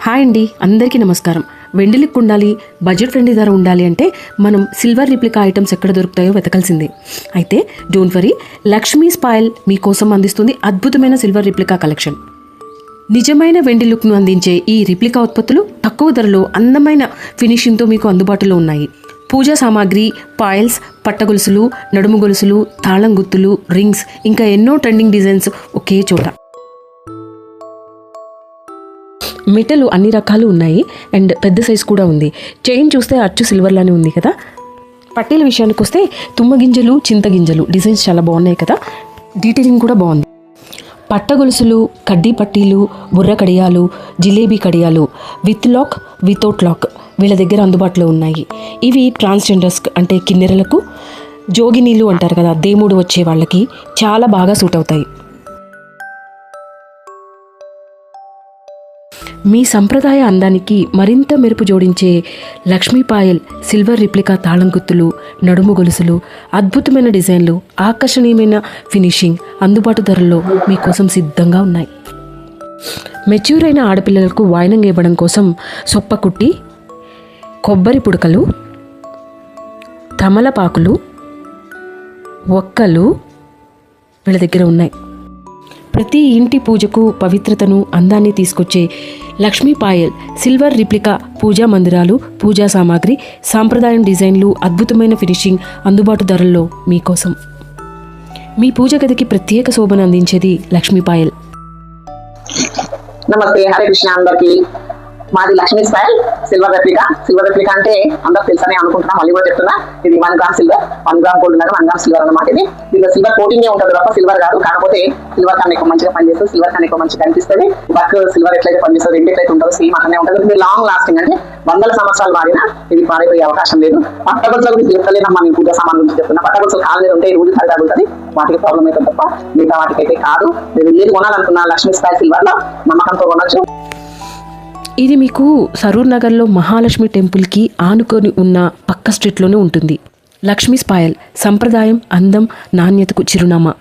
Hi అండి, అందరికీ నమస్కారం. వెండి లుక్ ఉండాలి, బడ్జెట్ ఫ్రెండ్లీ ధర ఉండాలి అంటే మనం సిల్వర్ రిప్లికా ఐటమ్స్ ఎక్కడ దొరుకుతాయో వెతకాల్సిందే. అయితే డోంట్ వరీ, లక్ష్మీ స్పాయిల్ మీకోసం అందిస్తుంది అద్భుతమైన సిల్వర్ రిప్లికా కలెక్షన్. నిజమైన వెండి లుక్ను అందించే ఈ రిప్లికా ఉత్పత్తులు తక్కువ ధరలో అందమైన ఫినిషింగ్తో మీకు అందుబాటులో ఉన్నాయి. పూజా సామాగ్రి, పాయిల్స్, పట్టగొలుసులు, నడుము గొలుసులు, తాళం గుత్తులు, రింగ్స్, ఇంకా ఎన్నో ట్రెండింగ్ డిజైన్స్ ఒకే చోట. మెటల్ అన్ని రకాలు ఉన్నాయి అండ్ పెద్ద సైజ్ కూడా ఉంది. చైన్ చూస్తే అచ్చు సిల్వర్లానే ఉంది కదా. పట్టీల విషయానికి వస్తే తుమ్మగింజలు, చింతగింజలు డిజైన్స్ చాలా బాగున్నాయి కదా. డీటెయిలింగ్ కూడా బాగుంది. పట్టగొలుసులు, కడ్డీ పట్టీలు, బుర్ర కడియాలు, జిలేబీ కడియాలు విత్ లాక్, వితౌట్ లాక్ వీళ్ళ దగ్గర అందుబాటులో ఉన్నాయి. ఇవి ట్రాన్స్జెండర్స్ అంటే కిన్నెరలకు, జోగినీళ్ళు అంటారు కదా, దేముడు వచ్చే వాళ్ళకి చాలా బాగా సూట్ అవుతాయి. మీ సంప్రదాయ అందానికి మరింత మెరుపు జోడించే లక్ష్మీ పాయల్ సిల్వర్ రిప్లికా తాళం గుత్తులు, నడుము గొలుసులు, అద్భుతమైన డిజైన్లు, ఆకర్షణీయమైన ఫినిషింగ్ అందుబాటు ధరల్లో మీకోసం సిద్ధంగా ఉన్నాయి. మెచ్యూర్ అయిన ఆడపిల్లలకు వాయినం ఇవ్వడం కోసం సొప్పకుట్టి, కొబ్బరి పుడకలు, తమలపాకులు, ఒక్కలు వీళ్ళ దగ్గర ఉన్నాయి. ప్రతి ఇంటి పూజకు పవిత్రతను, అందాన్ని తీసుకొచ్చే లక్ష్మీ పాయల్ సిల్వర్ రిప్లికా పూజా మందిరాలు, పూజా సామాగ్రి, సాంప్రదాయం డిజైన్లు, అద్భుతమైన ఫినిషింగ్ అందుబాటు ధరల్లో మీకోసం. మీ పూజ గదికి ప్రత్యేక శోభను అందించేది లక్ష్మీ పాయల్. నమస్తే, హరే కృష్ణ అందరికి. మాది Lakshmi spoil silver replica. Silver replica అంటే అందరూ తెలుసని అనుకుంటున్నా, మళ్ళీ కూడా చెప్తున్నా. ఇది 1 గ్రామ్ సిల్వర్, 1 గ్రామ్ గోల్డ్ ఉన్నది, 1 గ్రామ్ సిల్వర్ అన్నమాట. ఇది దీనిలో సిల్వర్ కోటింగ్ ఉంటుంది తప్ప సిల్వర్ కాదు. కాకపోతే సిల్వర్ కన్నా ఎక్కువ మంచిగా పనిచేస్తుంది, సిల్వర్ కన్నా ఎక్కువ మంచిగా కనిపిస్తుంది. వర్క్ సిల్వర్ ఎట్లయితే పనిచేస్తుంది, వెండి ఎట్లయితే ఉంటుందో సేమ్ అట్లనే ఉంటుంది. ఇది లాంగ్ లాస్టింగ్, అంటే 100 సంవత్సరాలు వాడినా ఇది పాడైపోయే అవకాశం లేదు. పట్టగొలుసులకు చెప్తలేనమ్మా, నేను పూజా సామాన్ గురించి చెప్తున్నా. పట్టగొలుసులు కాలు మీద ఉంటే ఈ రోజు ఖరీదు అవుతుంది, వాటికి ప్రాబ్లం అవుతుంది తప్ప మిగతా వాటికైతే కాదు. మీరు ఏది కొనాలనుకున్నా లక్ష్మీ స్పాయిల్ సిల్వర్ లో నమ్మకంతో కొనొచ్చు. ఇది మీకు సరూర్ నగర్లో మహాలక్ష్మి టెంపుల్కి ఆనుకొని ఉన్న పక్క స్ట్రీట్లోనే ఉంటుంది. లక్ష్మీ స్పాయిల్ సంప్రదాయం, అందం, నాణ్యతకు చిరునామా.